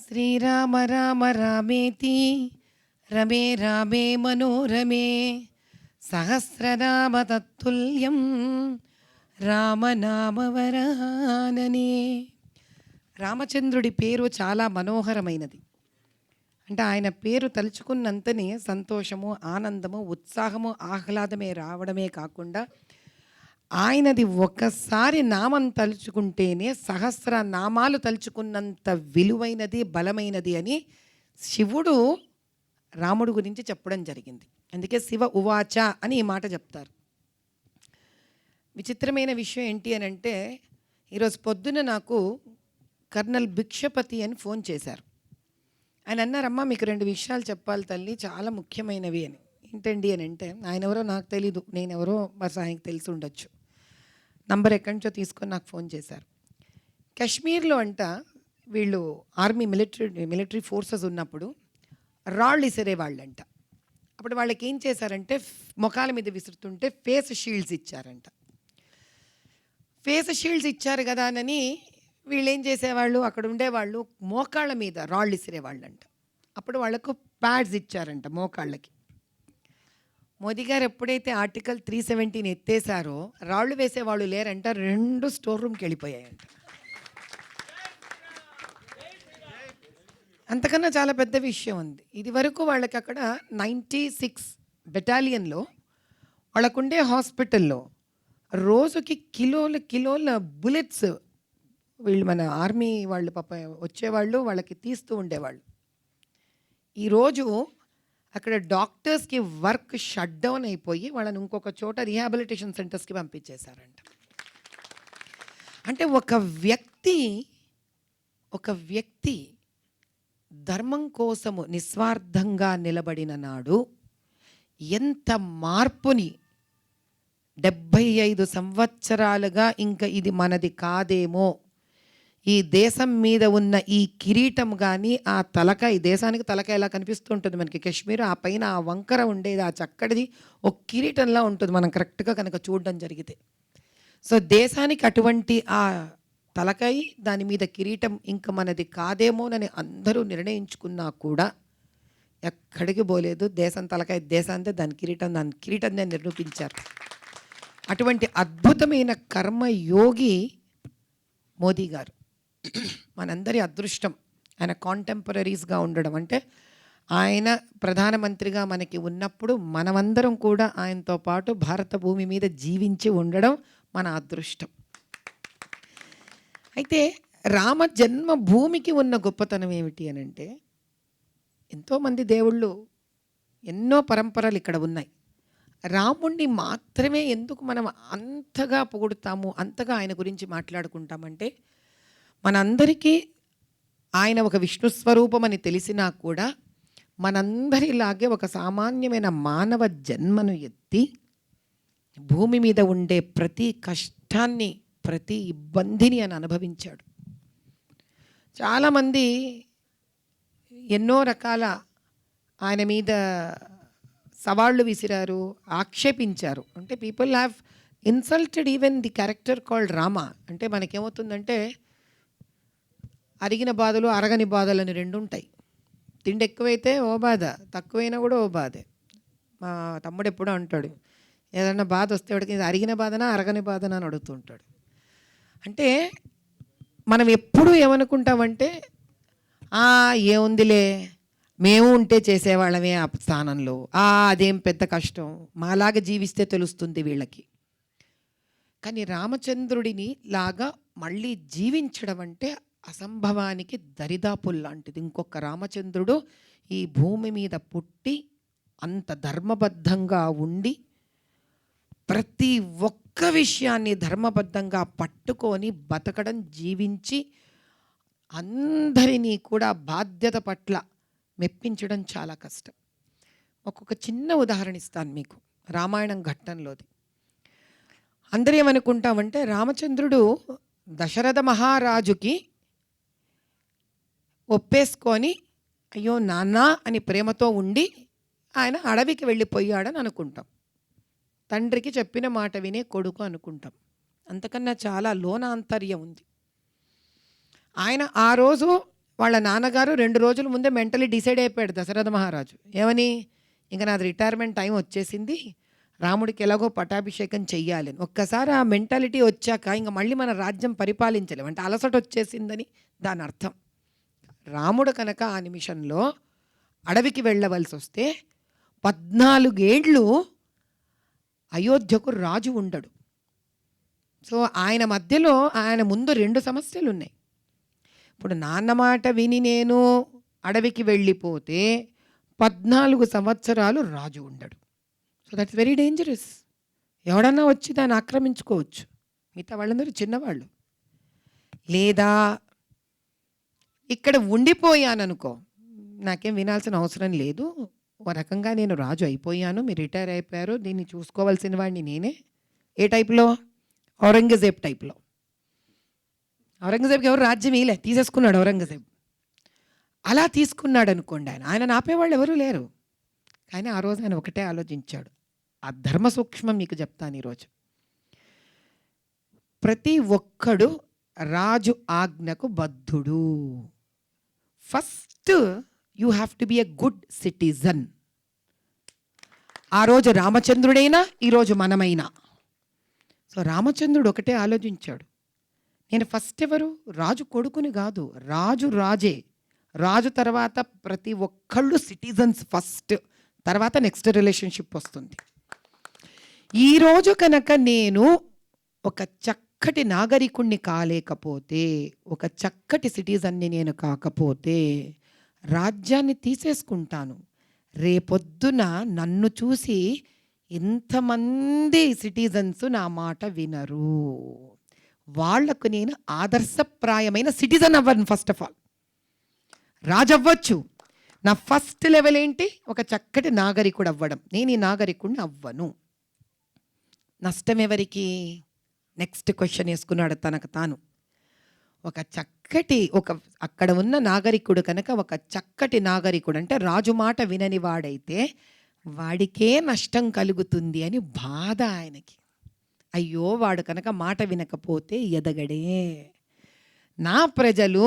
శ్రీరామ రామ రామేతి రమే రామే మనోరమే సహస్రనామ తత్తుల్యం రామనామవరాననే. రామచంద్రుడి పేరు చాలా మనోహరమైనది. అంటే ఆయన పేరు తలుచుకున్నంతనే సంతోషము, ఆనందము, ఉత్సాహము, ఆహ్లాదమే రావడమే కాకుండా ఆయనది ఒక్కసారి నామం తలుచుకుంటేనే సహస్ర నామాలు తలుచుకున్నంత విలువైనది, బలమైనది అని శివుడు రాముడు గురించి చెప్పడం జరిగింది. అందుకే శివ ఉవాచ అని ఈ మాట చెప్తారు. విచిత్రమైన విషయం ఏంటి అని అంటే, ఈరోజు పొద్దున నాకు కర్నల్ భిక్షపతి అని ఫోన్ చేశారు. ఆయన అన్నారమ్మా, మీకు 2 విషయాలు చెప్పాలి తల్లి, చాలా ముఖ్యమైనవి అని. ఏంటండి అని అంటే, ఆయన ఎవరో నాకు తెలీదు, నేనెవరో బస్ ఆయనకు తెలిసి ఉండొచ్చు. నంబర్ ఎక్కడి నుంచో తీసుకొని నాకు ఫోన్ చేశారు. కాశ్మీర్లో అంట వీళ్ళు ఆర్మీ మిలిటరీ ఫోర్సెస్ ఉన్నప్పుడు రాళ్ళు విసిరేవాళ్ళంట. అప్పుడు వాళ్ళకి ఏం చేశారంటే, మొఖాల మీద విసురుతుంటే ఫేస్ షీల్డ్స్ ఇచ్చారంట. ఫేస్ షీల్డ్స్ ఇచ్చారు కదా అని వీళ్ళు ఏం చేసేవాళ్ళు, అక్కడ ఉండేవాళ్ళు మోకాళ్ళ మీద రాళ్ళు విసిరేవాళ్ళంట. అప్పుడు వాళ్ళకు ప్యాడ్స్ ఇచ్చారంట మోకాళ్ళకి. మోదీ గారు ఎప్పుడైతే ఆర్టికల్ 370 ఎత్తేసారో రాళ్ళు వేసేవాళ్ళు లేరంట, 2 స్టోర్ రూమ్కి వెళ్ళిపోయాయంట. అంతకన్నా చాలా పెద్ద విషయం ఉంది. ఇది వరకు వాళ్ళకి అక్కడ 96 బెటాలియన్లో వాళ్ళకుండే హాస్పిటల్లో రోజుకి కిలోల బుల్లెట్స్ వీళ్ళు మన ఆర్మీ వాళ్ళు పాప వచ్చేవాళ్ళు, వాళ్ళకి తీస్తూ ఉండేవాళ్ళు. ఈరోజు అక్కడ డాక్టర్స్కి వర్క్ షట్ డౌన్ అయిపోయి వాళ్ళని ఇంకొక చోట రీహాబిలిటేషన్ సెంటర్స్కి పంపించేశారంట. అంటే ఒక వ్యక్తి ధర్మం కోసము నిస్వార్థంగా నిలబడిన నాడు ఎంత మార్పుని 75 సంవత్సరాలుగా ఇంకా ఇది మనది కాదేమో, ఈ దేశం మీద ఉన్న ఈ కిరీటం కానీ ఆ తలకాయ, దేశానికి తలకాయ ఎలా కనిపిస్తూ ఉంటుంది మనకి కాశ్మీర్, ఆ పైన ఆ వంకర ఉండేది, ఆ చక్కటిది ఒక కిరీటంలా ఉంటుంది మనం కరెక్ట్గా కనుక చూడడం జరిగితే. సో దేశానికి అటువంటి ఆ తలకాయ, దాని మీద కిరీటం ఇంకా మనది కాదేమోనని అందరూ నిర్ణయించుకున్నా కూడా ఎక్కడికి పోలేదు. దేశం తలకాయ దేశాంతే, దాని కిరీటంనే నిరూపించారు. అటువంటి అద్భుతమైన కర్మయోగి మోదీ గారు. మనందరి అదృష్టం ఆయన కాంటెంపరీస్గా ఉండడం. అంటే ఆయన ప్రధానమంత్రిగా మనకి ఉన్నప్పుడు మనమందరం కూడా ఆయనతో పాటు భారత భూమి మీద జీవించి ఉండడం మన అదృష్టం. అయితే రామ జన్మభూమికి ఉన్న గొప్పతనం ఏమిటి అని అంటే, ఎంతోమంది దేవుళ్ళు, ఎన్నో పరంపరలు ఇక్కడ ఉన్నాయి. రాముణ్ణి మాత్రమే ఎందుకు మనం అంతగా పొగుడుతాము, అంతగా ఆయన గురించి మాట్లాడుకుంటామంటే, మనందరికీ ఆయన ఒక విష్ణు స్వరూపం అని తెలిసినా కూడా మనందరిలాగే ఒక సామాన్యమైన మానవ జన్మను ఎత్తి భూమి మీద ఉండే ప్రతి కష్టాన్ని, ప్రతి ఇబ్బందిని ఆయన అనుభవించాడు. చాలామంది ఎన్నో రకాల ఆయన మీద సవాళ్ళు విసిరారు, ఆక్షేపించారు. అంటే people have insulted even the character called Rama. అంటే మనకేమవుతుందంటే, అరిగిన బాధలు, అరగని బాధలు అని 2 ఉంటాయి. తిండి ఎక్కువైతే ఓ బాధ, తక్కువైనా కూడా ఓ బాధే. మా తమ్ముడు ఎప్పుడూ అంటాడు, ఏదన్నా బాధ వస్తే వాడికి ఇది అరిగిన బాధనా అరగని బాధనా అని అడుగుతూ ఉంటాడు. అంటే మనం ఎప్పుడు ఏమనుకుంటామంటే, ఏముందిలే, మేము ఉంటే చేసేవాళ్ళమే ఆ స్థానంలో, అదేం పెద్ద కష్టం, మాలాగా జీవిస్తే తెలుస్తుంది వీళ్ళకి. కానీ రామచంద్రుడిని లాగా మళ్ళీ జీవించడం అంటే అసంభవానికి దరిదాపుల్లాంటిది. ఇంకొక రామచంద్రుడు ఈ భూమి మీద పుట్టి అంత ధర్మబద్ధంగా ఉండి ప్రతి ఒక్క విషయాన్ని ధర్మబద్ధంగా పట్టుకొని బతకడం, జీవించి అందరినీ కూడా బాధ్యత పట్ల మెప్పించడం చాలా కష్టం. ఒక్కొక్క చిన్న ఉదాహరణ ఇస్తాను మీకు, రామాయణం ఘట్టంలోది. అందరూ ఏమనుకుంటామంటే, రామచంద్రుడు దశరథ మహారాజుకి ఒప్పేసుకొని అయ్యో నాన్న అని ప్రేమతో ఉండి ఆయన అడవికి వెళ్ళిపోయాడని అనుకుంటాం. తండ్రికి చెప్పిన మాట వినే కొడుకు అనుకుంటాం. అంతకన్నా చాలా లోనాంతర్యం ఉంది. ఆయన ఆ రోజు వాళ్ళ నాన్నగారు 2 రోజుల ముందే మెంటలీ డిసైడ్ అయిపోయాడు దశరథ మహారాజు. ఏమని? ఇంక నాది రిటైర్మెంట్ టైం వచ్చేసింది. రాముడికి ఎలాగో పట్టాభిషేకం చెయ్యాలని. ఒక్కసారి ఆ మెంటాలిటీ వచ్చాక ఇంక మళ్ళీ మన రాజ్యం పరిపాలించలేం. అంటే అలసట వచ్చేసిందని దాని అర్థం. రాముడు కనుక ఆ నిమిషంలో అడవికి వెళ్ళవలసి వస్తే 14 ఏళ్ళు అయోధ్యకు రాజు ఉండడు. సో ఆయన మధ్యలో ఆయన ముందు 2 సమస్యలు ఉన్నాయి. ఇప్పుడు నాన్న మాట విని నేను అడవికి వెళ్ళిపోతే 14 సంవత్సరాలు రాజు ఉండడు. So that's very dangerous. ఎవడన్నా వచ్చి దాన్ని ఆక్రమించుకోవచ్చు. మిగతా వాళ్ళందరూ చిన్నవాళ్ళు. లేదా ఇక్కడ ఉండిపోయాననుకో, నాకేం వినాల్సిన అవసరం లేదు, ఓ రకంగా నేను రాజు అయిపోయాను, మీరు రిటైర్ అయిపోయారు, దీన్ని చూసుకోవాల్సిన వాడిని నేనే. ఏ టైప్లో? ఔరంగజేబ్ టైప్లో. ఔరంగజేబ్కి ఎవరు రాజ్యం ఇలే, తీసేసుకున్నాడు ఔరంగజేబ్. అలా తీసుకున్నాడు అనుకోండి ఆయన ఆపేవాళ్ళు ఎవరూ లేరు. కానీ ఆ రోజు ఆయన ఒకటే ఆలోచించాడు. ఆ ధర్మ సూక్ష్మం మీకు చెప్తాను ఈరోజు. ప్రతి ఒక్కడు రాజు ఆజ్ఞకు బద్ధుడు. First you have to be a good citizen. ఆ రోజు రామచంద్రుడైనా ఈరోజు మనమైనా. సో రామచంద్రుడు ఒకటే ఆలోచించాడు, నేను ఫస్ట్ ఎవరు? రాజు కొడుకుని కాదు, రాజు రాజే. రాజు తర్వాత ప్రతి ఒక్కళ్ళు సిటిజన్స్ ఫస్ట్, తర్వాత నెక్స్ట్ రిలేషన్షిప్ వస్తుంది. ఈరోజు కనుక నేను ఒక చక్కటి నాగరికుణ్ణి కాలేకపోతే, ఒక చక్కటి సిటిజన్ని నేను కాకపోతే రాజ్యాన్ని తీసేసుకుంటాను. రేపొద్దున నన్ను చూసి ఇంతమంది సిటిజన్స్ నా మాట వినరు. వాళ్లకు నేను ఆదర్శప్రాయమైన సిటిజన్ అవ్వను. ఫస్ట్ ఆఫ్ ఆల్ రాజు అవ్వచ్చు, నా ఫస్ట్ లెవెల్ ఏంటి? ఒక చక్కటి నాగరికుడు అవ్వడం. నేను ఈ నాగరికుడిని అవ్వను. నష్టం ఎవరికి? నెక్స్ట్ క్వశ్చన్ వేసుకున్నాడు తనకు తాను. ఒక చక్కటి అక్కడ ఉన్న నాగరికుడు కనుక ఒక చక్కటి నాగరికుడు అంటే రాజు మాట వినని వాడైతే వాడికే నష్టం కలుగుతుంది అని బాధ ఆయనకి. అయ్యో వాడు కనుక మాట వినకపోతే ఎదగడే. నా ప్రజలు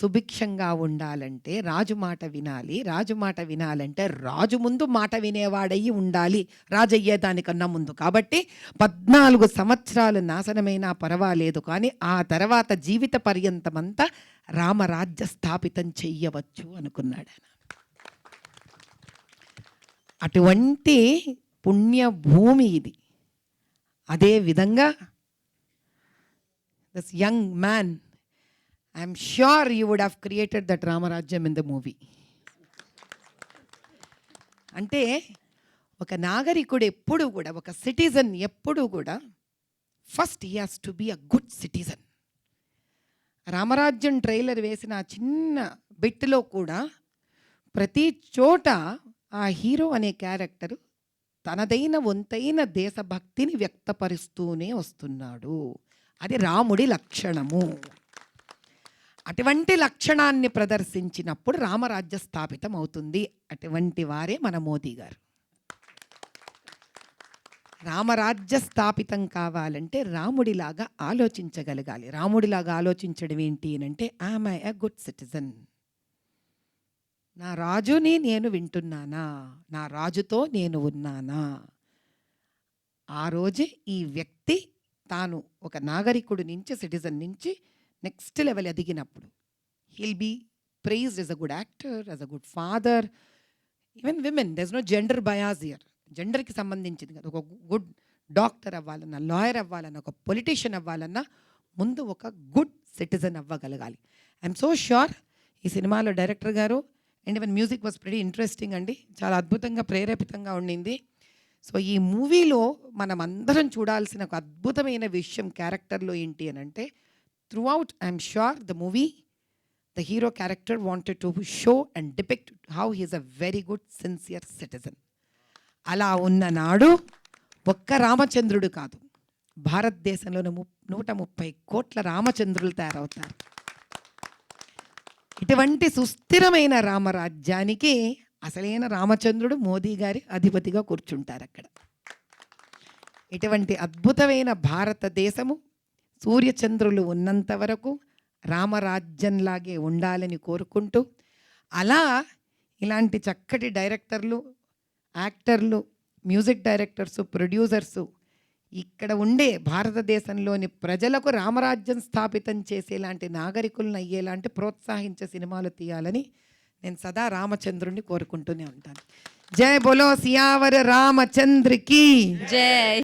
సుభిక్షంగా ఉండాలంటే రాజు మాట వినాలి. రాజు మాట వినాలంటే రాజు ముందు మాట వినేవాడయ్యి ఉండాలి, రాజు అయ్యేదానికన్నా ముందు. కాబట్టి 14 సంవత్సరాలు నాశనమైనా పర్వాలేదు, కానీ ఆ తర్వాత జీవిత పర్యంతమంతా రామరాజ్య స్థాపితం చెయ్యవచ్చు అనుకున్నాడు ఆయన. అటువంటి పుణ్యభూమి ఇది. అదే విధంగా this young man, I'm sure you would have created that Ramarajyam in the movie. అంటే ఒక నాగరికుడు ఎప్పుడు కూడా, ఒక సిటిజన్ ఎప్పుడు కూడా first he has to be a good citizen. Ramarajyam trailer వేసిన ఆ చిన్న బిట్లో కూడా ప్రతి చోట ఆ హీరో అనే క్యారెక్టర్ తనదైన వంతైన దేశభక్తిని వ్యక్తపరుస్తూనే వస్తున్నాడు. అది రాముడి లక్షణము. అటువంటి లక్షణాన్ని ప్రదర్శించినప్పుడు రామరాజ్య స్థాపితం అవుతుంది. అటువంటి వారే మన మోదీ గారు. రామరాజ్య స్థాపితం కావాలంటే రాముడిలాగా ఆలోచించగలగాలి. రాముడిలాగా ఆలోచించడం ఏంటి అంటే, ఐఎమ్ ఏ గుడ్ సిటిజన్. నా రాజుని నేను వింటున్నానా, నా రాజుతో నేను ఉన్నానా. ఆ రోజే ఈ వ్యక్తి తాను ఒక నాగరికుడి నుంచి, సిటిజన్ నుంచి నెక్స్ట్ లెవెల్ ఎదిగినప్పుడు he'll be prized as a good actor, as a good father, even women. There is no gender bias here. జెండర్కి సంబంధించింది కదా. ఒక గుడ్ డాక్టర్ అవ్వాలన్నా, లాయర్ అవ్వాలన్నా, ఒక పొలిటీషియన్ అవ్వాలన్నా ముందు ఒక గుడ్ సిటిజన్ అవ్వగలగాలి. ఐఎమ్ సో ష్యూర్ ఈ సినిమాలో డైరెక్టర్ గారు and even music was very interesting అండి. చాలా అద్భుతంగా ప్రేరేపితంగా ఉండింది. సో ఈ మూవీలో మనం అందరం చూడాల్సిన ఒక అద్భుతమైన విషయం క్యారెక్టర్లో ఏంటి అని అంటే, throughout I'm sure the movie, the hero character wanted to show and depict how he is a very good sincere citizen. అలా ఉన్న నాడు ఒక్క రామచంద్రుడు కాదు, భారతదేశంలోని 130 కోట్ల రామచంద్రులు తయారవుతారు. ఇటువంటి సుస్థిరమైన రామరాజ్యానికి అసలైన రామచంద్రుడు మోదీ గారి అధిపతిగా కూర్చుంటారు అక్కడ. ఇటువంటి అద్భుతమైన భారతదేశము సూర్యచంద్రులు ఉన్నంత వరకు రామరాజ్యంలాగే ఉండాలని కోరుకుంటూ, అలా ఇలాంటి చక్కటి డైరెక్టర్లు, యాక్టర్లు, మ్యూజిక్ డైరెక్టర్సు, ప్రొడ్యూసర్సు ఇక్కడ ఉండే భారతదేశంలోని ప్రజలకు రామరాజ్యం స్థాపితం చేసేలాంటి నాగరికులను అయ్యేలాంటి ప్రోత్సహించే సినిమాలు తీయాలని నేను సదా రామచంద్రుణ్ణి కోరుకుంటూనే ఉంటాను. జై బోలో సియావర్ రామచంద్రకి జై.